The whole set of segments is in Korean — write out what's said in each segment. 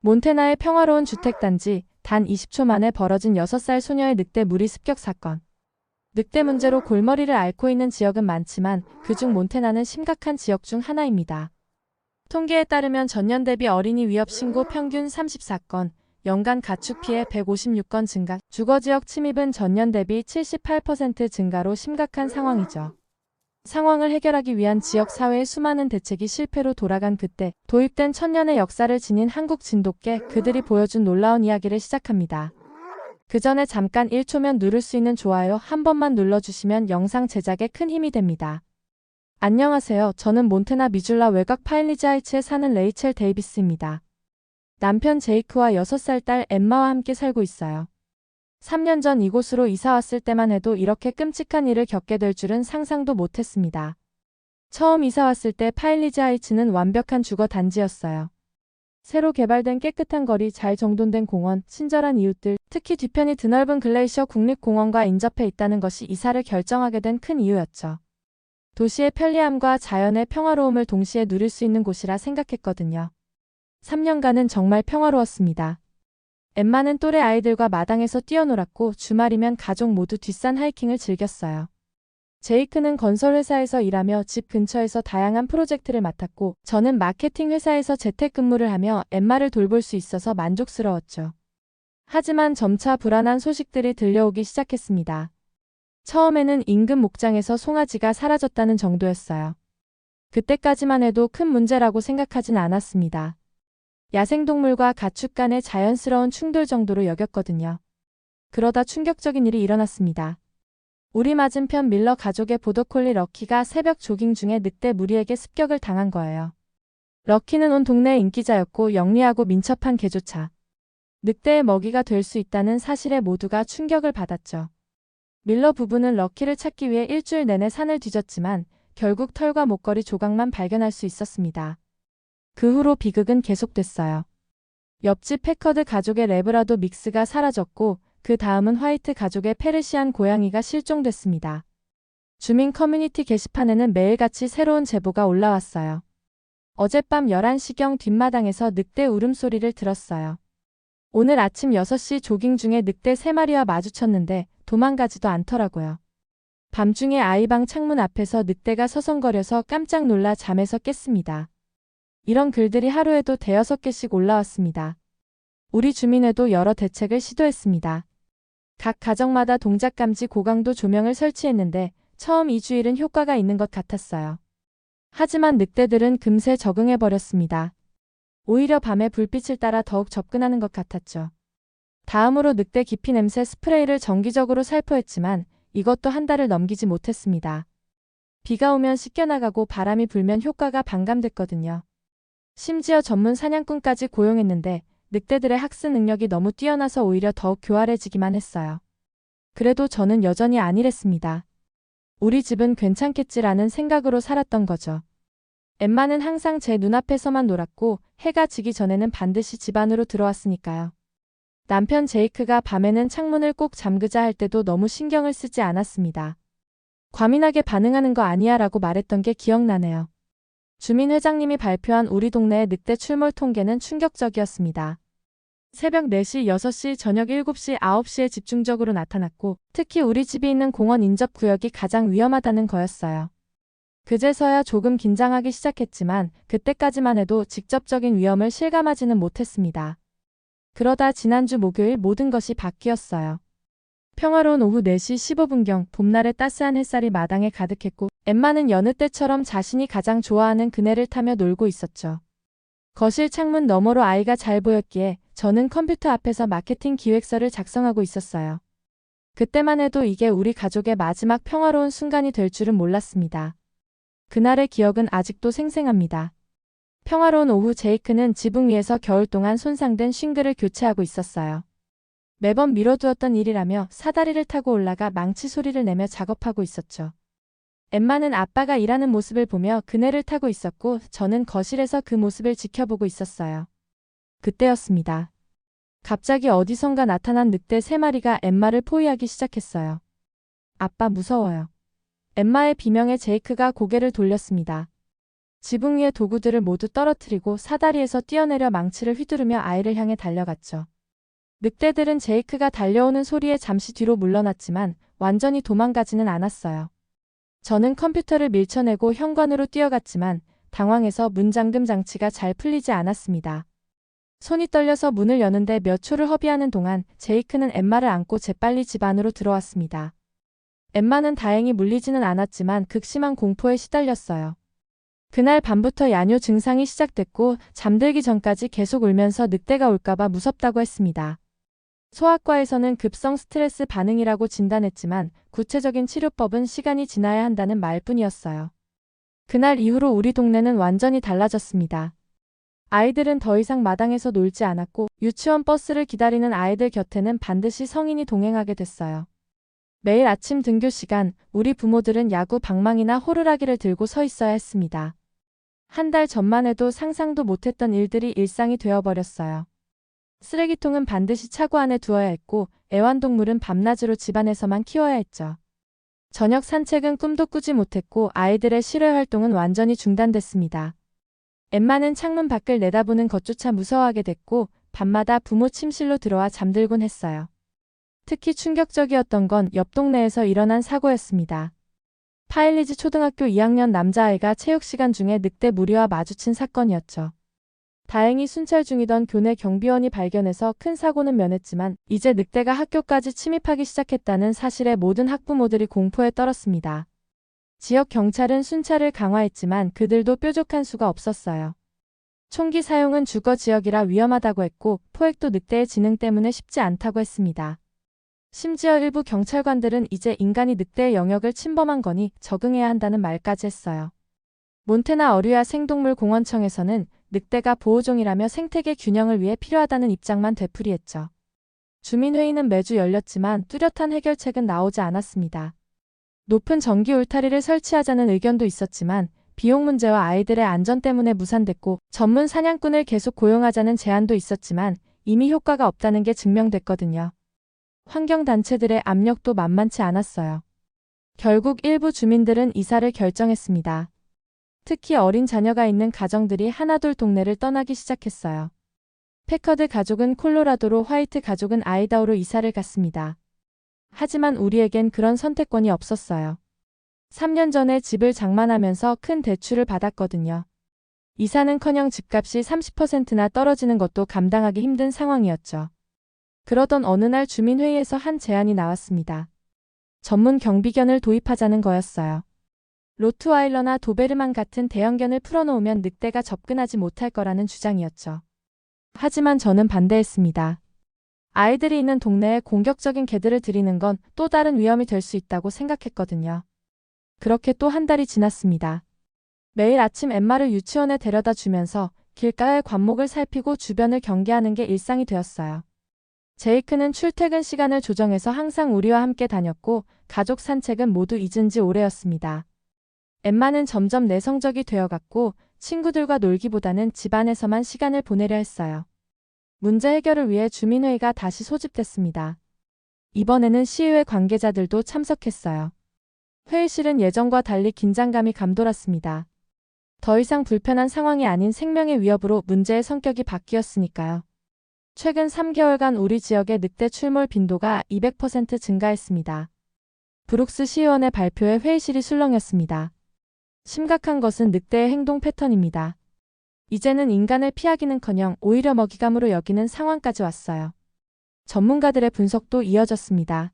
몬태나의 평화로운 주택단지, 단 20초 만에 벌어진 6살 소녀의 늑대 무리 습격 사건. 늑대 문제로 골머리를 앓고 있는 지역은 많지만 그중 몬태나는 심각한 지역 중 하나입니다. 통계에 따르면 전년 대비 어린이 위협 신고 평균 34건, 연간 가축 피해 156건 증가, 주거지역 침입은 전년 대비 78% 증가로 심각한 상황이죠. 상황을 해결하기 위한 지역 사회의 수많은 대책이 실패로 돌아간 그때 도입된 천년의 역사를 지닌 한국 진돗개 그들이 보여준 놀라운 이야기를 시작합니다. 그 전에 잠깐 1초면 누를 수 있는 좋아요 한 번만 눌러주시면 영상 제작에 큰 힘이 됩니다. 안녕하세요. 저는 몬태나 미줄라 외곽 파일리지 하이츠에 사는 레이첼 데이비스입니다. 남편 제이크와 6살 딸 엠마와 함께 살고 있어요. 3년 전 이곳으로 이사 왔을 때만 해도 이렇게 끔찍한 일을 겪게 될 줄은 상상도 못했습니다. 처음 이사 왔을 때 파일리지 하이츠는 완벽한 주거 단지였어요. 새로 개발된 깨끗한 거리, 잘 정돈된 공원, 친절한 이웃들, 특히 뒤편이 드넓은 글레이셔 국립공원과 인접해 있다는 것이 이사를 결정하게 된 큰 이유였죠. 도시의 편리함과 자연의 평화로움을 동시에 누릴 수 있는 곳이라 생각했거든요. 3년간은 정말 평화로웠습니다. 엠마는 또래 아이들과 마당에서 뛰어놀았고 주말이면 가족 모두 뒷산 하이킹을 즐겼어요. 제이크는 건설회사에서 일하며 집 근처에서 다양한 프로젝트를 맡았고 저는 마케팅 회사에서 재택근무를 하며 엠마를 돌볼 수 있어서 만족스러웠죠. 하지만 점차 불안한 소식들이 들려오기 시작했습니다. 처음에는 인근 목장에서 송아지가 사라졌다는 정도였어요. 그때까지만 해도 큰 문제라고 생각하진 않았습니다. 야생동물과 가축 간의 자연스러운 충돌 정도로 여겼거든요. 그러다 충격적인 일이 일어났습니다. 우리 맞은편 밀러 가족의 보더콜리 럭키가 새벽 조깅 중에 늑대 무리에게 습격을 당한 거예요. 럭키는 온 동네의 인기자였고 영리하고 민첩한 개조차. 늑대의 먹이가 될 수 있다는 사실에 모두가 충격을 받았죠. 밀러 부부는 럭키를 찾기 위해 일주일 내내 산을 뒤졌지만 결국 털과 목걸이 조각만 발견할 수 있었습니다. 그 후로 비극은 계속됐어요. 옆집 패커드 가족의 레브라도 믹스가 사라졌고 그 다음은 화이트 가족의 페르시안 고양이가 실종됐습니다. 주민 커뮤니티 게시판에는 매일같이 새로운 제보가 올라왔어요. 어젯밤 11시경 뒷마당에서 늑대 울음소리를 들었어요. 오늘 아침 6시 조깅 중에 늑대 3마리와 마주쳤는데 도망가지도 않더라고요. 밤중에 아이방 창문 앞에서 늑대가 서성거려서 깜짝 놀라 잠에서 깼습니다. 이런 글들이 하루에도 5-6개씩 올라왔습니다. 우리 주민회도 여러 대책을 시도했습니다. 각 가정마다 동작 감지 고강도 조명을 설치했는데 처음 2주일은 효과가 있는 것 같았어요. 하지만 늑대들은 금세 적응해버렸습니다. 오히려 밤에 불빛을 따라 더욱 접근하는 것 같았죠. 다음으로 늑대 기피 냄새 스프레이를 정기적으로 살포했지만 이것도 한 달을 넘기지 못했습니다. 비가 오면 씻겨나가고 바람이 불면 효과가 반감됐거든요. 심지어 전문 사냥꾼까지 고용했는데 늑대들의 학습 능력이 너무 뛰어나서 오히려 더욱 교활해지기만 했어요. 그래도 저는 여전히 안일했습니다. 우리 집은 괜찮겠지라는 생각으로 살았던 거죠. 엠마는 항상 제 눈앞에서만 놀았고 해가 지기 전에는 반드시 집 안으로 들어왔으니까요. 남편 제이크가 밤에는 창문을 꼭 잠그자 할 때도 너무 신경을 쓰지 않았습니다. 과민하게 반응하는 거 아니야 라고 말했던 게 기억나네요. 주민회장님이 발표한 우리 동네의 늑대 출몰 통계는 충격적이었습니다. 새벽 4시, 6시, 저녁 7시, 9시에 집중적으로 나타났고 특히 우리 집이 있는 공원 인접 구역이 가장 위험하다는 거였어요. 그제서야 조금 긴장하기 시작했지만 그때까지만 해도 직접적인 위험을 실감하지는 못했습니다. 그러다 지난주 목요일 모든 것이 바뀌었어요. 평화로운 오후 4시 15분경 봄날의 따스한 햇살이 마당에 가득했고 엠마는 여느 때처럼 자신이 가장 좋아하는 그네를 타며 놀고 있었죠. 거실 창문 너머로 아이가 잘 보였기에 저는 컴퓨터 앞에서 마케팅 기획서를 작성하고 있었어요. 그때만 해도 이게 우리 가족의 마지막 평화로운 순간이 될 줄은 몰랐습니다. 그날의 기억은 아직도 생생합니다. 평화로운 오후 제이크는 지붕 위에서 겨울 동안 손상된 싱글을 교체하고 있었어요. 매번 미뤄두었던 일이라며 사다리를 타고 올라가 망치 소리를 내며 작업하고 있었죠. 엠마는 아빠가 일하는 모습을 보며 그네를 타고 있었고 저는 거실에서 그 모습을 지켜보고 있었어요. 그때였습니다. 갑자기 어디선가 나타난 늑대 3마리가 엠마를 포위하기 시작했어요. 아빠 무서워요. 엠마의 비명에 제이크가 고개를 돌렸습니다. 지붕 위의 도구들을 모두 떨어뜨리고 사다리에서 뛰어내려 망치를 휘두르며 아이를 향해 달려갔죠. 늑대들은 제이크가 달려오는 소리에 잠시 뒤로 물러났지만 완전히 도망가지는 않았어요. 저는 컴퓨터를 밀쳐내고 현관으로 뛰어갔지만 당황해서 문잠금 장치가 잘 풀리지 않았습니다. 손이 떨려서 문을 여는데 몇 초를 허비하는 동안 제이크는 엠마를 안고 재빨리 집 안으로 들어왔습니다. 엠마는 다행히 물리지는 않았지만 극심한 공포에 시달렸어요. 그날 밤부터 야뇨 증상이 시작됐고 잠들기 전까지 계속 울면서 늑대가 올까봐 무섭다고 했습니다. 소아과에서는 급성 스트레스 반응이라고 진단했지만 구체적인 치료법은 시간이 지나야 한다는 말뿐이었어요. 그날 이후로 우리 동네는 완전히 달라졌습니다. 아이들은 더 이상 마당에서 놀지 않았고 유치원 버스를 기다리는 아이들 곁에는 반드시 성인이 동행하게 됐어요. 매일 아침 등교 시간, 우리 부모들은 야구 방망이나 호루라기를 들고 서 있어야 했습니다. 한 달 전만 해도 상상도 못했던 일들이 일상이 되어버렸어요. 쓰레기통은 반드시 차고 안에 두어야 했고 애완동물은 밤낮으로 집안에서만 키워야 했죠. 저녁 산책은 꿈도 꾸지 못했고 아이들의 실외 활동은 완전히 중단됐습니다. 엠마는 창문 밖을 내다보는 것조차 무서워하게 됐고 밤마다 부모 침실로 들어와 잠들곤 했어요. 특히 충격적이었던 건 옆 동네에서 일어난 사고였습니다. 파일리지 초등학교 2학년 남자아이가 체육시간 중에 늑대 무리와 마주친 사건이었죠. 다행히 순찰 중이던 교내 경비원이 발견해서 큰 사고는 면했지만 이제 늑대가 학교까지 침입하기 시작했다는 사실에 모든 학부모들이 공포에 떨었습니다. 지역 경찰은 순찰을 강화했지만 그들도 뾰족한 수가 없었어요. 총기 사용은 주거 지역이라 위험하다고 했고 포획도 늑대의 지능 때문에 쉽지 않다고 했습니다. 심지어 일부 경찰관들은 이제 인간이 늑대의 영역을 침범한 거니 적응해야 한다는 말까지 했어요. 몬태나 어류야 생동물공원청에서는 늑대가 보호종이라며 생태계 균형을 위해 필요하다는 입장만 되풀이했죠. 주민회의는 매주 열렸지만 뚜렷한 해결책은 나오지 않았습니다. 높은 전기 울타리를 설치하자는 의견도 있었지만 비용 문제와 아이들의 안전 때문에 무산됐고 전문 사냥꾼을 계속 고용하자는 제안도 있었지만 이미 효과가 없다는 게 증명됐거든요. 환경단체들의 압력도 만만치 않았어요. 결국 일부 주민들은 이사를 결정했습니다. 특히 어린 자녀가 있는 가정들이 하나둘 동네를 떠나기 시작했어요. 패커드 가족은 콜로라도로, 화이트 가족은 아이다호로 이사를 갔습니다. 하지만 우리에겐 그런 선택권이 없었어요. 3년 전에 집을 장만하면서 큰 대출을 받았거든요. 이사는커녕 집값이 30%나 떨어지는 것도 감당하기 힘든 상황이었죠. 그러던 어느 날 주민회의에서 한 제안이 나왔습니다. 전문 경비견을 도입하자는 거였어요. 로트와일러나 도베르만 같은 대형견을 풀어놓으면 늑대가 접근하지 못할 거라는 주장이었죠. 하지만 저는 반대했습니다. 아이들이 있는 동네에 공격적인 개들을 들이는 건 또 다른 위험이 될 수 있다고 생각했거든요. 그렇게 또 한 달이 지났습니다. 매일 아침 엠마를 유치원에 데려다 주면서 길가의 관목을 살피고 주변을 경계하는 게 일상이 되었어요. 제이크는 출퇴근 시간을 조정해서 항상 우리와 함께 다녔고 가족 산책은 모두 잊은 지 오래였습니다. 엠마는 점점 내성적이 되어갔고 친구들과 놀기보다는 집안에서만 시간을 보내려 했어요. 문제 해결을 위해 주민회의가 다시 소집됐습니다. 이번에는 시의회 관계자들도 참석했어요. 회의실은 예전과 달리 긴장감이 감돌았습니다. 더 이상 불편한 상황이 아닌 생명의 위협으로 문제의 성격이 바뀌었으니까요. 최근 3개월간 우리 지역의 늑대 출몰 빈도가 200% 증가했습니다. 브룩스 시의원의 발표에 회의실이 술렁였습니다. 심각한 것은 늑대의 행동 패턴입니다. 이제는 인간을 피하기는커녕 오히려 먹이감으로 여기는 상황까지 왔어요. 전문가들의 분석도 이어졌습니다.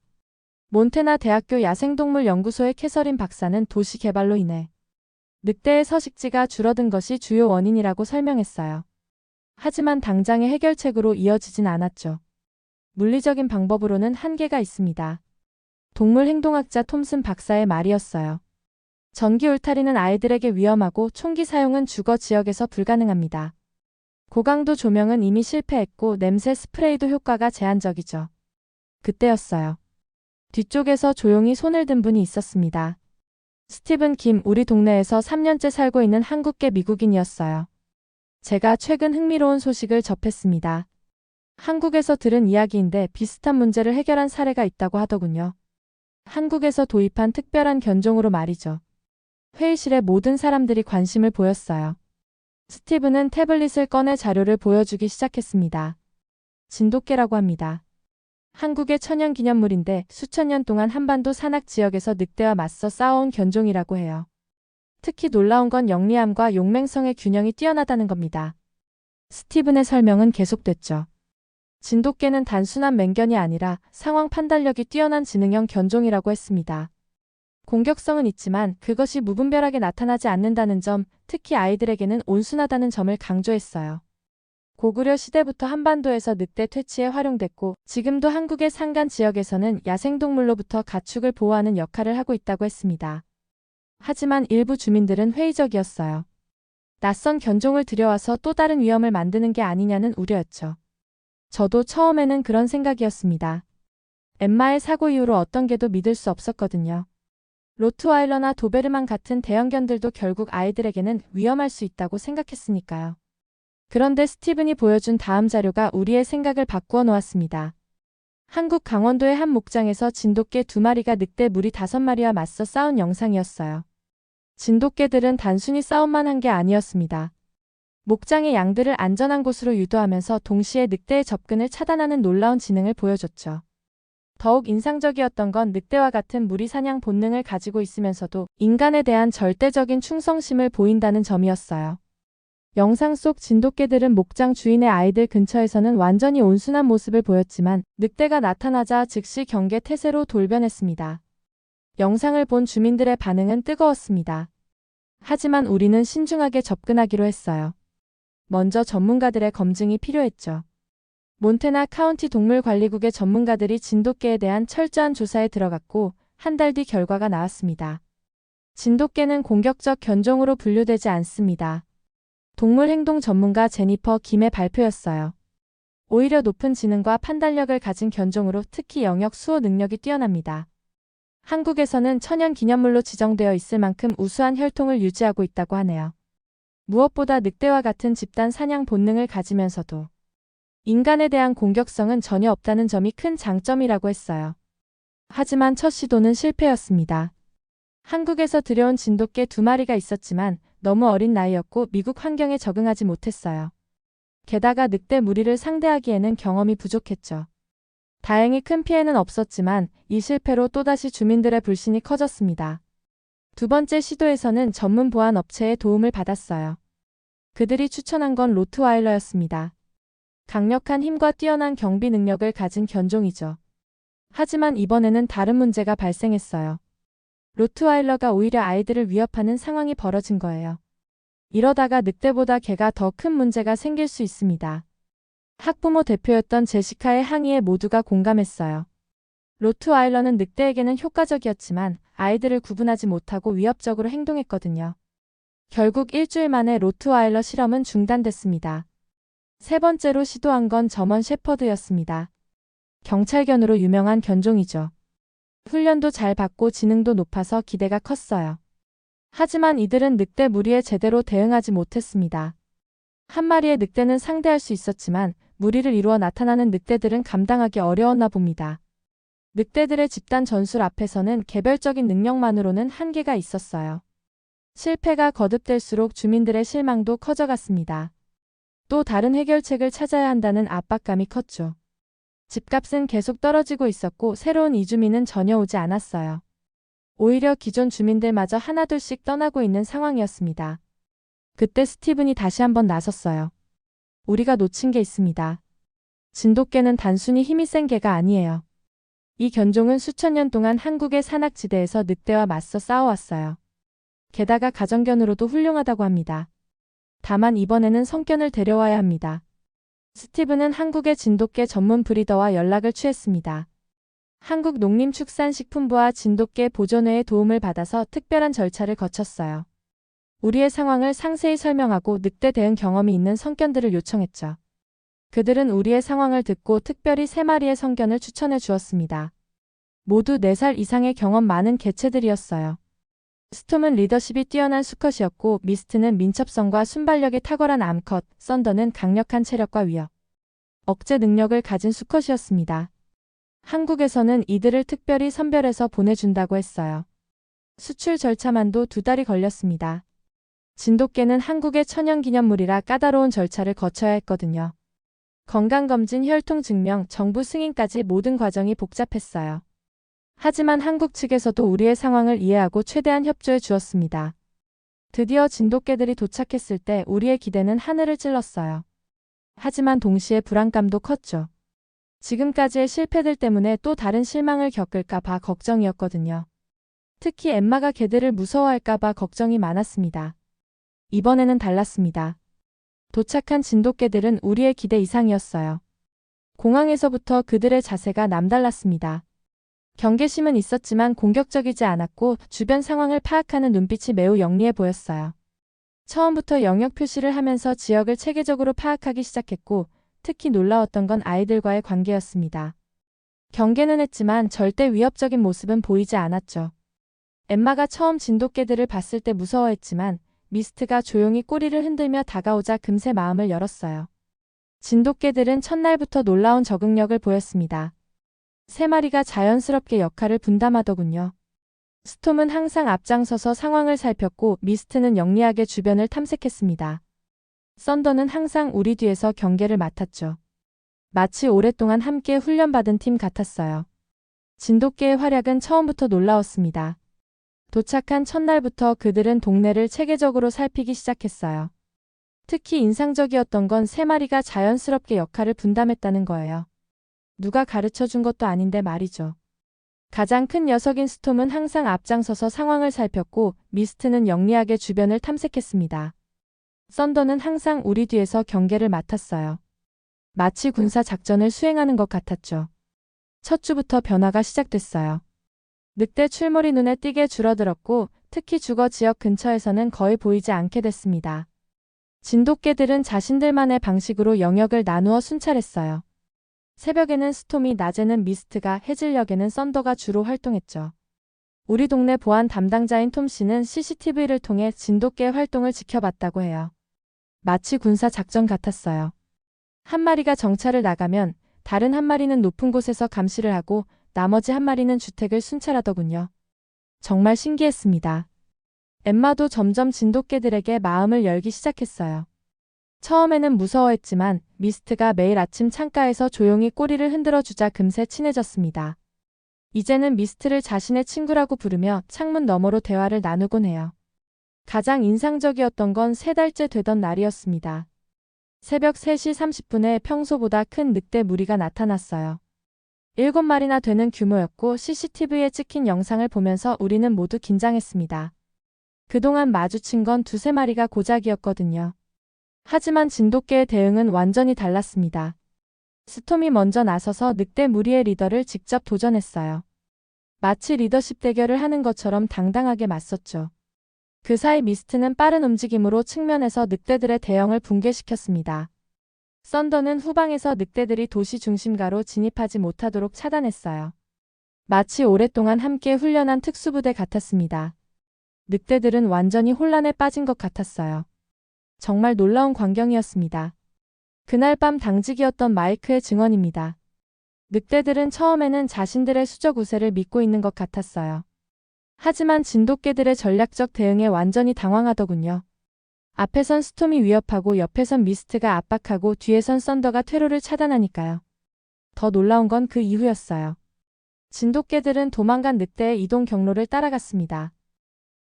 몬태나 대학교 야생동물연구소의 캐서린 박사는 도시 개발로 인해 늑대의 서식지가 줄어든 것이 주요 원인이라고 설명했어요. 하지만 당장의 해결책으로 이어지진 않았죠. 물리적인 방법으로는 한계가 있습니다. 동물행동학자 톰슨 박사의 말이었어요. 전기 울타리는 아이들에게 위험하고 총기 사용은 주거 지역에서 불가능합니다. 고강도 조명은 이미 실패했고 냄새 스프레이도 효과가 제한적이죠. 그때였어요. 뒤쪽에서 조용히 손을 든 분이 있었습니다. 스티븐 김, 우리 동네에서 3년째 살고 있는 한국계 미국인이었어요. 제가 최근 흥미로운 소식을 접했습니다. 한국에서 들은 이야기인데 비슷한 문제를 해결한 사례가 있다고 하더군요. 한국에서 도입한 특별한 견종으로 말이죠. 회의실의 모든 사람들이 관심을 보였어요. 스티브는 태블릿을 꺼내 자료를 보여주기 시작했습니다. 진돗개라고 합니다. 한국의 천연기념물인데 수천 년 동안 한반도 산악 지역에서 늑대와 맞서 싸워온 견종이라고 해요. 특히 놀라운 건 영리함과 용맹성의 균형이 뛰어나다는 겁니다. 스티븐의 설명은 계속됐죠. 진돗개는 단순한 맹견이 아니라 상황 판단력이 뛰어난 지능형 견종이라고 했습니다. 공격성은 있지만 그것이 무분별하게 나타나지 않는다는 점, 특히 아이들에게는 온순하다는 점을 강조했어요. 고구려 시대부터 한반도에서 늑대 퇴치에 활용됐고 지금도 한국의 산간 지역에서는 야생동물로부터 가축을 보호하는 역할을 하고 있다고 했습니다. 하지만 일부 주민들은 회의적이었어요. 낯선 견종을 들여와서 또 다른 위험을 만드는 게 아니냐는 우려였죠. 저도 처음에는 그런 생각이었습니다. 엠마의 사고 이후로 어떤 개도 믿을 수 없었거든요. 로트와일러나 도베르만 같은 대형견들도 결국 아이들에게는 위험할 수 있다고 생각했으니까요. 그런데 스티븐이 보여준 다음 자료가 우리의 생각을 바꾸어 놓았습니다. 한국 강원도의 한 목장에서 진돗개 2마리가 늑대 무리 5마리와 맞서 싸운 영상이었어요. 진돗개들은 단순히 싸움만 한 게 아니었습니다. 목장의 양들을 안전한 곳으로 유도하면서 동시에 늑대의 접근을 차단하는 놀라운 지능을 보여줬죠. 더욱 인상적이었던 건 늑대와 같은 무리 사냥 본능을 가지고 있으면서도 인간에 대한 절대적인 충성심을 보인다는 점이었어요. 영상 속 진돗개들은 목장 주인의 아이들 근처에서는 완전히 온순한 모습을 보였지만 늑대가 나타나자 즉시 경계 태세로 돌변했습니다. 영상을 본 주민들의 반응은 뜨거웠습니다. 하지만 우리는 신중하게 접근하기로 했어요. 먼저 전문가들의 검증이 필요했죠. 몬태나 카운티 동물관리국의 전문가들이 진돗개에 대한 철저한 조사에 들어갔고 한 달 뒤 결과가 나왔습니다. 진돗개는 공격적 견종으로 분류되지 않습니다. 동물행동 전문가 제니퍼 김의 발표였어요. 오히려 높은 지능과 판단력을 가진 견종으로 특히 영역 수호 능력이 뛰어납니다. 한국에서는 천연기념물로 지정되어 있을 만큼 우수한 혈통을 유지하고 있다고 하네요. 무엇보다 늑대와 같은 집단 사냥 본능을 가지면서도 인간에 대한 공격성은 전혀 없다는 점이 큰 장점이라고 했어요. 하지만 첫 시도는 실패였습니다. 한국에서 들여온 진돗개 2마리가 있었지만 너무 어린 나이였고 미국 환경에 적응하지 못했어요. 게다가 늑대 무리를 상대하기에는 경험이 부족했죠. 다행히 큰 피해는 없었지만 이 실패로 또다시 주민들의 불신이 커졌습니다. 두 번째 시도에서는 전문 보안 업체의 도움을 받았어요. 그들이 추천한 건 로트와일러였습니다. 강력한 힘과 뛰어난 경비 능력을 가진 견종이죠. 하지만 이번에는 다른 문제가 발생했어요. 로트와일러가 오히려 아이들을 위협하는 상황이 벌어진 거예요. 이러다가 늑대보다 개가 더 큰 문제가 생길 수 있습니다. 학부모 대표였던 제시카의 항의에 모두가 공감했어요. 로트와일러는 늑대에게는 효과적이었지만 아이들을 구분하지 못하고 위협적으로 행동했거든요. 결국 일주일 만에 로트와일러 실험은 중단됐습니다. 세 번째로 시도한 건 저먼 셰퍼드였습니다. 경찰견으로 유명한 견종이죠. 훈련도 잘 받고 지능도 높아서 기대가 컸어요. 하지만 이들은 늑대 무리에 제대로 대응하지 못했습니다. 한 마리의 늑대는 상대할 수 있었지만 무리를 이루어 나타나는 늑대들은 감당하기 어려웠나 봅니다. 늑대들의 집단 전술 앞에서는 개별적인 능력만으로는 한계가 있었어요. 실패가 거듭될수록 주민들의 실망도 커져갔습니다. 또 다른 해결책을 찾아야 한다는 압박감이 컸죠. 집값은 계속 떨어지고 있었고 새로운 이주민은 전혀 오지 않았어요. 오히려 기존 주민들마저 하나둘씩 떠나고 있는 상황이었습니다. 그때 스티븐이 다시 한번 나섰어요. 우리가 놓친 게 있습니다. 진돗개는 단순히 힘이 센 개가 아니에요. 이 견종은 수천 년 동안 한국의 산악지대에서 늑대와 맞서 싸워왔어요. 게다가 가정견으로도 훌륭하다고 합니다. 다만 이번에는 성견을 데려와야 합니다. 스티븐은 한국의 진돗개 전문 브리더와 연락을 취했습니다. 한국농림축산식품부와 진돗개 보존회의 도움을 받아서 특별한 절차를 거쳤어요. 우리의 상황을 상세히 설명하고 늑대 대응 경험이 있는 성견들을 요청했죠. 그들은 우리의 상황을 듣고 특별히 3마리의 성견을 추천해 주었습니다. 모두 4살 이상의 경험 많은 개체들이었어요. 스톰은 리더십이 뛰어난 수컷이었고 미스트는 민첩성과 순발력이 탁월한 암컷, 썬더는 강력한 체력과 위협, 억제 능력을 가진 수컷이었습니다. 한국에서는 이들을 특별히 선별해서 보내준다고 했어요. 수출 절차만도 2달이 걸렸습니다. 진돗개는 한국의 천연기념물이라 까다로운 절차를 거쳐야 했거든요. 건강검진, 혈통 증명, 정부 승인까지 모든 과정이 복잡했어요. 하지만 한국 측에서도 우리의 상황을 이해하고 최대한 협조해 주었습니다. 드디어 진돗개들이 도착했을 때 우리의 기대는 하늘을 찔렀어요. 하지만 동시에 불안감도 컸죠. 지금까지의 실패들 때문에 또 다른 실망을 겪을까 봐 걱정이었거든요. 특히 엠마가 개들을 무서워할까 봐 걱정이 많았습니다. 이번에는 달랐습니다. 도착한 진돗개들은 우리의 기대 이상이었어요. 공항에서부터 그들의 자세가 남달랐습니다. 경계심은 있었지만 공격적이지 않았고 주변 상황을 파악하는 눈빛이 매우 영리해 보였어요. 처음부터 영역 표시를 하면서 지역을 체계적으로 파악하기 시작했고 특히 놀라웠던 건 아이들과의 관계였습니다. 경계는 했지만 절대 위협적인 모습은 보이지 않았죠. 엠마가 처음 진돗개들을 봤을 때 무서워했지만 미스트가 조용히 꼬리를 흔들며 다가오자 금세 마음을 열었어요. 진돗개들은 첫날부터 놀라운 적응력을 보였습니다. 3마리가 자연스럽게 역할을 분담하더군요. 스톰은 항상 앞장서서 상황을 살폈고 미스트는 영리하게 주변을 탐색했습니다. 썬더는 항상 우리 뒤에서 경계를 맡았죠. 마치 오랫동안 함께 훈련받은 팀 같았어요. 진돗개의 활약은 처음부터 놀라웠습니다. 도착한 첫날부터 그들은 동네를 체계적으로 살피기 시작했어요. 특히 인상적이었던 건 3마리가 자연스럽게 역할을 분담했다는 거예요. 누가 가르쳐준 것도 아닌데 말이죠. 가장 큰 녀석인 스톰은 항상 앞장서서 상황을 살폈고 미스트는 영리하게 주변을 탐색했습니다. 썬더는 항상 우리 뒤에서 경계를 맡았어요. 마치 군사 작전을 수행하는 것 같았죠. 첫 주부터 변화가 시작됐어요. 늑대 출몰이 눈에 띄게 줄어들었고 특히 주거 지역 근처에서는 거의 보이지 않게 됐습니다. 진돗개들은 자신들만의 방식으로 영역을 나누어 순찰했어요. 새벽에는 스톰이, 낮에는 미스트가, 해질녘에는 썬더가 주로 활동했죠. 우리 동네 보안 담당자인 톰 씨는 CCTV를 통해 진돗개의 활동을 지켜봤다고 해요. 마치 군사 작전 같았어요. 한 마리가 정찰을 나가면 다른 한 마리는 높은 곳에서 감시를 하고 나머지 한 마리는 주택을 순찰하더군요. 정말 신기했습니다. 엠마도 점점 진돗개들에게 마음을 열기 시작했어요. 처음에는 무서워했지만 미스트가 매일 아침 창가에서 조용히 꼬리를 흔들어 주자 금세 친해졌습니다. 이제는 미스트를 자신의 친구라고 부르며 창문 너머로 대화를 나누곤 해요. 가장 인상적이었던 건 3달째 되던 날이었습니다. 새벽 3시 30분에 평소보다 큰 늑대 무리가 나타났어요. 7마리나 되는 규모였고 CCTV에 찍힌 영상을 보면서 우리는 모두 긴장했습니다. 그동안 마주친 건 2~3마리가 고작이었거든요. 하지만 진돗개의 대응은 완전히 달랐습니다. 스톰이 먼저 나서서 늑대 무리의 리더를 직접 도전했어요. 마치 리더십 대결을 하는 것처럼 당당하게 맞섰죠. 그 사이 미스트는 빠른 움직임으로 측면에서 늑대들의 대형을 붕괴시켰습니다. 썬더는 후방에서 늑대들이 도시 중심가로 진입하지 못하도록 차단했어요. 마치 오랫동안 함께 훈련한 특수부대 같았습니다. 늑대들은 완전히 혼란에 빠진 것 같았어요. 정말 놀라운 광경이었습니다. 그날 밤 당직이었던 마이크의 증언입니다. 늑대들은 처음에는 자신들의 수적 우세를 믿고 있는 것 같았어요. 하지만 진돗개들의 전략적 대응에 완전히 당황하더군요. 앞에선 스톰이 위협하고 옆에선 미스트가 압박하고 뒤에선 썬더가 퇴로를 차단하니까요. 더 놀라운 건 그 이후였어요. 진돗개들은 도망간 늑대의 이동 경로를 따라갔습니다.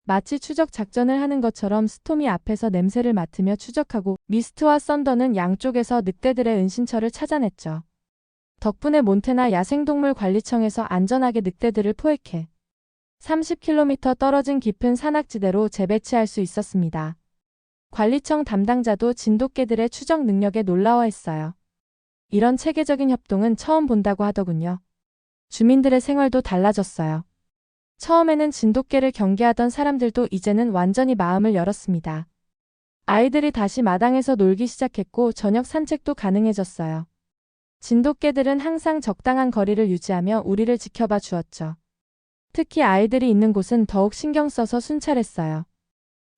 마치 추적 작전을 하는 것처럼 스톰이 앞에서 냄새를 맡으며 추적하고 미스트와 썬더는 양쪽에서 늑대들의 은신처를 찾아냈죠. 덕분에 몬태나 야생동물관리청에서 안전하게 늑대들을 포획해 30km 떨어진 깊은 산악지대로 재배치할 수 있었습니다. 관리청 담당자도 진돗개들의 추적 능력에 놀라워했어요. 이런 체계적인 협동은 처음 본다고 하더군요. 주민들의 생활도 달라졌어요. 처음에는 진돗개를 경계하던 사람들도 이제는 완전히 마음을 열었습니다. 아이들이 다시 마당에서 놀기 시작했고 저녁 산책도 가능해졌어요. 진돗개들은 항상 적당한 거리를 유지하며 우리를 지켜봐 주었죠. 특히 아이들이 있는 곳은 더욱 신경 써서 순찰했어요.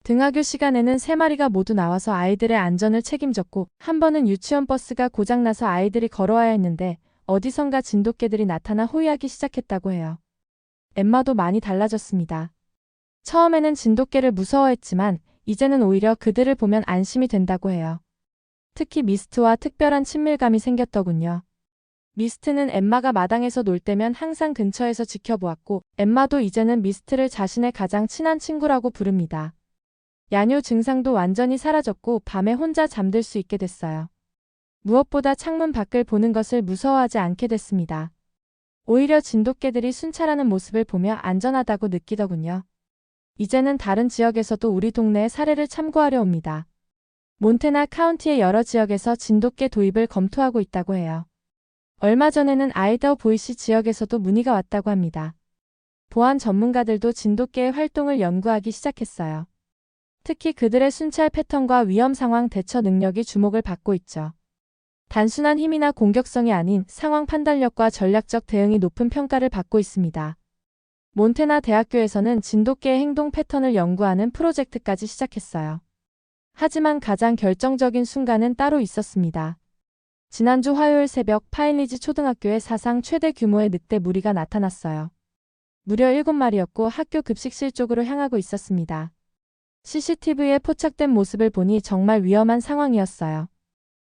등하교 시간에는 3마리가 모두 나와서 아이들의 안전을 책임졌고 한 번은 유치원 버스가 고장나서 아이들이 걸어와야 했는데 어디선가 진돗개들이 나타나 호위하기 시작했다고 해요. 엠마도 많이 달라졌습니다. 처음에는 진돗개를 무서워했지만 이제는 오히려 그들을 보면 안심이 된다고 해요. 특히 미스트와 특별한 친밀감이 생겼더군요. 미스트는 엠마가 마당에서 놀 때면 항상 근처에서 지켜보았고 엠마도 이제는 미스트를 자신의 가장 친한 친구라고 부릅니다. 야뇨 증상도 완전히 사라졌고 밤에 혼자 잠들 수 있게 됐어요. 무엇보다 창문 밖을 보는 것을 무서워하지 않게 됐습니다. 오히려 진돗개들이 순찰하는 모습을 보며 안전하다고 느끼더군요. 이제는 다른 지역에서도 우리 동네의 사례를 참고하려 옵니다. 몬태나 카운티의 여러 지역에서 진돗개 도입을 검토하고 있다고 해요. 얼마 전에는 아이다호 보이시 지역에서도 문의가 왔다고 합니다. 보안 전문가들도 진돗개의 활동을 연구하기 시작했어요. 특히 그들의 순찰 패턴과 위험 상황 대처 능력이 주목을 받고 있죠. 단순한 힘이나 공격성이 아닌 상황 판단력과 전략적 대응이 높은 평가를 받고 있습니다. 몬태나 대학교에서는 진돗개의 행동 패턴을 연구하는 프로젝트까지 시작했어요. 하지만 가장 결정적인 순간은 따로 있었습니다. 지난주 화요일 새벽 파인리지 초등학교에 사상 최대 규모의 늑대 무리가 나타났어요. 무려 7마리였고 학교 급식실 쪽으로 향하고 있었습니다. CCTV에 포착된 모습을 보니 정말 위험한 상황이었어요.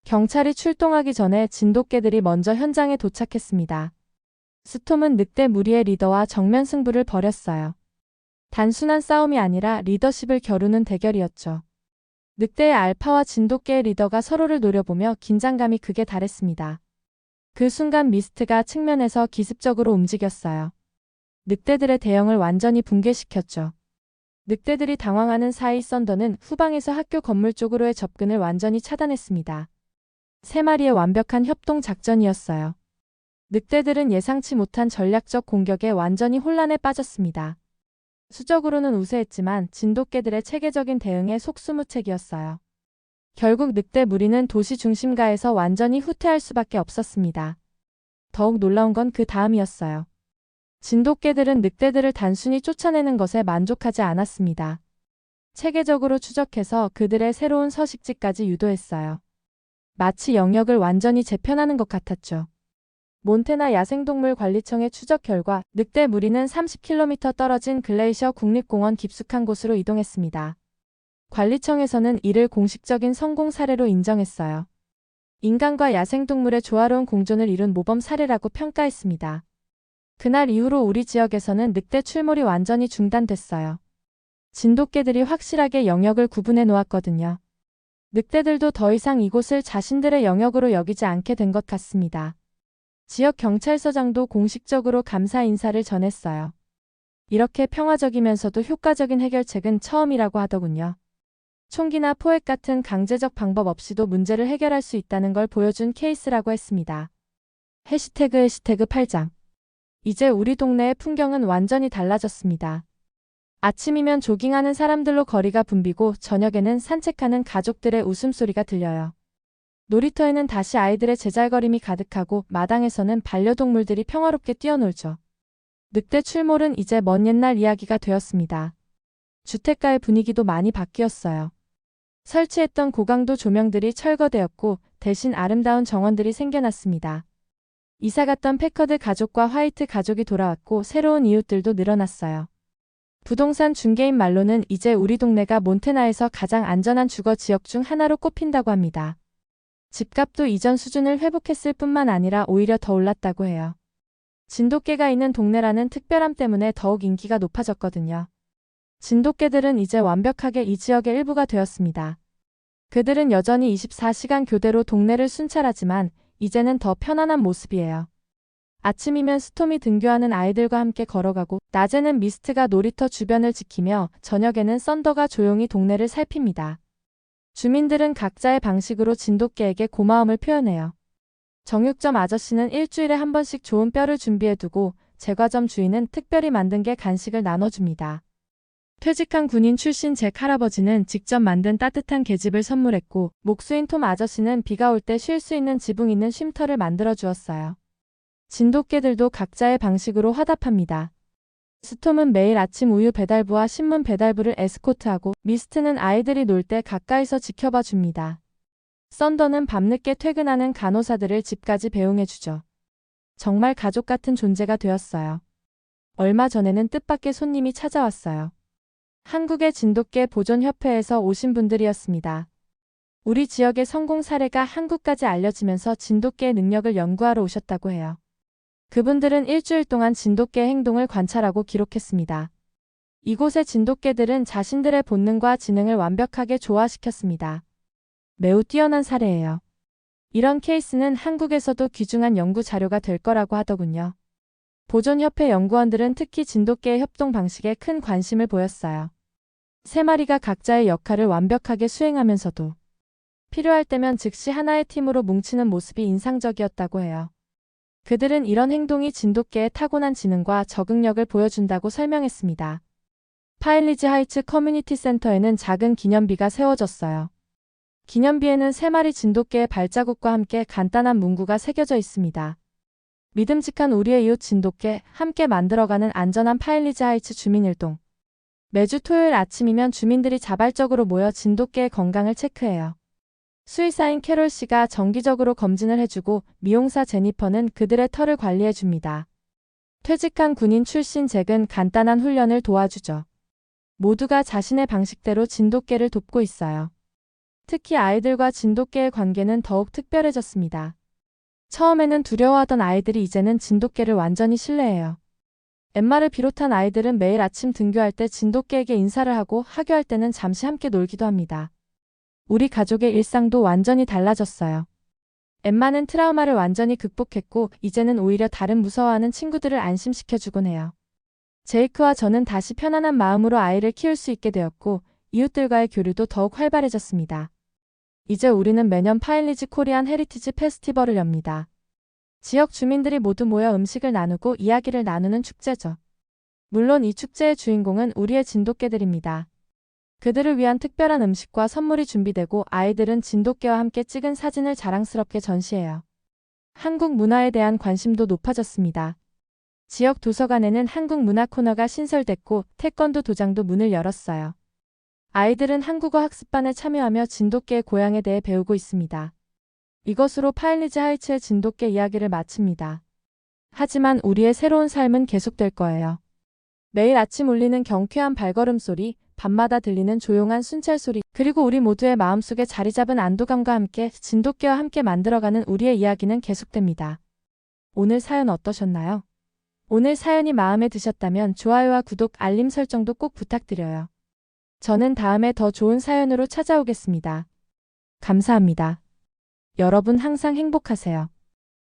경찰이 출동하기 전에 진돗개들이 먼저 현장에 도착했습니다. 스톰은 늑대 무리의 리더와 정면 승부를 벌였어요. 단순한 싸움이 아니라 리더십을 겨루는 대결이었죠. 늑대의 알파와 진돗개의 리더가 서로를 노려보며 긴장감이 극에 달했습니다. 그 순간 미스트가 측면에서 기습적으로 움직였어요. 늑대들의 대형을 완전히 붕괴시켰죠. 늑대들이 당황하는 사이 썬더는 후방에서 학교 건물 쪽으로의 접근을 완전히 차단했습니다. 3마리의 완벽한 협동 작전이었어요. 늑대들은 예상치 못한 전략적 공격에 완전히 혼란에 빠졌습니다. 수적으로는 우세했지만 진돗개들의 체계적인 대응에 속수무책이었어요. 결국 늑대 무리는 도시 중심가에서 완전히 후퇴할 수밖에 없었습니다. 더욱 놀라운 건 그 다음이었어요. 진돗개들은 늑대들을 단순히 쫓아내는 것에 만족하지 않았습니다. 체계적으로 추적해서 그들의 새로운 서식지까지 유도했어요. 마치 영역을 완전히 재편하는 것 같았죠. 몬태나 야생동물관리청의 추적 결과 늑대 무리는 30km 떨어진 글레이셔 국립공원 깊숙한 곳으로 이동했습니다. 관리청에서는 이를 공식적인 성공 사례로 인정했어요. 인간과 야생동물의 조화로운 공존을 이룬 모범 사례라고 평가했습니다. 그날 이후로 우리 지역에서는 늑대 출몰이 완전히 중단됐어요. 진돗개들이 확실하게 영역을 구분해 놓았거든요. 늑대들도 더 이상 이곳을 자신들의 영역으로 여기지 않게 된 것 같습니다. 지역 경찰서장도 공식적으로 감사 인사를 전했어요. 이렇게 평화적이면서도 효과적인 해결책은 처음이라고 하더군요. 총기나 포획 같은 강제적 방법 없이도 문제를 해결할 수 있다는 걸 보여준 케이스라고 했습니다. 해시태그 8장. 이제 우리 동네의 풍경은 완전히 달라졌습니다. 아침이면 조깅하는 사람들로 거리가 붐비고 저녁에는 산책하는 가족들의 웃음소리가 들려요. 놀이터에는 다시 아이들의 제잘거림이 가득하고 마당에서는 반려동물들이 평화롭게 뛰어놀죠. 늑대 출몰은 이제 먼 옛날 이야기가 되었습니다. 주택가의 분위기도 많이 바뀌었어요. 설치했던 고강도 조명들이 철거되었고 대신 아름다운 정원들이 생겨났습니다. 이사갔던 패커드 가족과 화이트 가족이 돌아왔고 새로운 이웃들도 늘어났어요. 부동산 중개인 말로는 이제 우리 동네가 몬태나에서 가장 안전한 주거 지역 중 하나로 꼽힌다고 합니다. 집값도 이전 수준을 회복했을 뿐만 아니라 오히려 더 올랐다고 해요. 진돗개가 있는 동네라는 특별함 때문에 더욱 인기가 높아졌거든요. 진돗개들은 이제 완벽하게 이 지역의 일부가 되었습니다. 그들은 여전히 24시간 교대로 동네를 순찰하지만 이제는 더 편안한 모습이에요. 아침이면 스톰이 등교하는 아이들과 함께 걸어가고 낮에는 미스트가 놀이터 주변을 지키며 저녁에는 썬더가 조용히 동네를 살핍니다. 주민들은 각자의 방식으로 진돗개에게 고마움을 표현해요. 정육점 아저씨는 일주일에 한 번씩 좋은 뼈를 준비해두고 제과점 주인은 특별히 만든 게 간식을 나눠줍니다. 퇴직한 군인 출신 잭 할아버지는 직접 만든 따뜻한 계집을 선물했고 목수인 톰 아저씨는 비가 올 때 쉴 수 있는 지붕 있는 쉼터를 만들어 주었어요. 진돗개들도 각자의 방식으로 화답합니다. 스톰은 매일 아침 우유 배달부와 신문 배달부를 에스코트하고 미스트는 아이들이 놀 때 가까이서 지켜봐 줍니다. 썬더는 밤늦게 퇴근하는 간호사들을 집까지 배웅해주죠. 정말 가족 같은 존재가 되었어요. 얼마 전에는 뜻밖의 손님이 찾아왔어요. 한국의 진돗개 보존협회에서 오신 분들이었습니다. 우리 지역의 성공 사례가 한국까지 알려지면서 진돗개의 능력을 연구하러 오셨다고 해요. 그분들은 일주일 동안 진돗개의 행동을 관찰하고 기록했습니다. 이곳의 진돗개들은 자신들의 본능과 지능을 완벽하게 조화시켰습니다. 매우 뛰어난 사례예요. 이런 케이스는 한국에서도 귀중한 연구 자료가 될 거라고 하더군요. 보존협회 연구원들은 특히 진돗개의 협동 방식에 큰 관심을 보였어요. 세 마리가 각자의 역할을 완벽하게 수행하면서도 필요할 때면 즉시 하나의 팀으로 뭉치는 모습이 인상적이었다고 해요. 그들은 이런 행동이 진돗개의 타고난 지능과 적응력을 보여준다고 설명했습니다. 파일리지 하이츠 커뮤니티 센터에는 작은 기념비가 세워졌어요. 기념비에는 세 마리 진돗개의 발자국과 함께 간단한 문구가 새겨져 있습니다. 믿음직한 우리의 이웃 진돗개, 함께 만들어가는 안전한 파일리지 하이츠 주민일동. 매주 토요일 아침이면 주민들이 자발적으로 모여 진돗개의 건강을 체크해요. 수의사인 캐롤 씨가 정기적으로 검진을 해주고 미용사 제니퍼는 그들의 털을 관리해줍니다. 퇴직한 군인 출신 잭은 간단한 훈련을 도와주죠. 모두가 자신의 방식대로 진돗개를 돕고 있어요. 특히 아이들과 진돗개의 관계는 더욱 특별해졌습니다. 처음에는 두려워하던 아이들이 이제는 진돗개를 완전히 신뢰해요. 엠마를 비롯한 아이들은 매일 아침 등교할 때 진돗개에게 인사를 하고 하교할 때는 잠시 함께 놀기도 합니다. 우리 가족의 일상도 완전히 달라졌어요. 엠마는 트라우마를 완전히 극복했고 이제는 오히려 다른 무서워하는 친구들을 안심시켜주곤 해요. 제이크와 저는 다시 편안한 마음으로 아이를 키울 수 있게 되었고 이웃들과의 교류도 더욱 활발해졌습니다. 이제 우리는 매년 파일리지 코리안 헤리티지 페스티벌을 엽니다. 지역 주민들이 모두 모여 음식을 나누고 이야기를 나누는 축제죠. 물론 이 축제의 주인공은 우리의 진돗개들입니다. 그들을 위한 특별한 음식과 선물이 준비되고 아이들은 진돗개와 함께 찍은 사진을 자랑스럽게 전시해요. 한국 문화에 대한 관심도 높아졌습니다. 지역 도서관에는 한국 문화 코너가 신설됐고 태권도 도장도 문을 열었어요. 아이들은 한국어 학습반에 참여하며 진돗개의 고향에 대해 배우고 있습니다. 이것으로 파일리지 하이츠의 진돗개 이야기를 마칩니다. 하지만 우리의 새로운 삶은 계속될 거예요. 매일 아침 울리는 경쾌한 발걸음 소리, 밤마다 들리는 조용한 순찰 소리, 그리고 우리 모두의 마음속에 자리 잡은 안도감과 함께 진돗개와 함께 만들어가는 우리의 이야기는 계속됩니다. 오늘 사연 어떠셨나요? 오늘 사연이 마음에 드셨다면 좋아요와 구독, 알림 설정도 꼭 부탁드려요. 저는 다음에 더 좋은 사연으로 찾아오겠습니다. 감사합니다. 여러분 항상 행복하세요.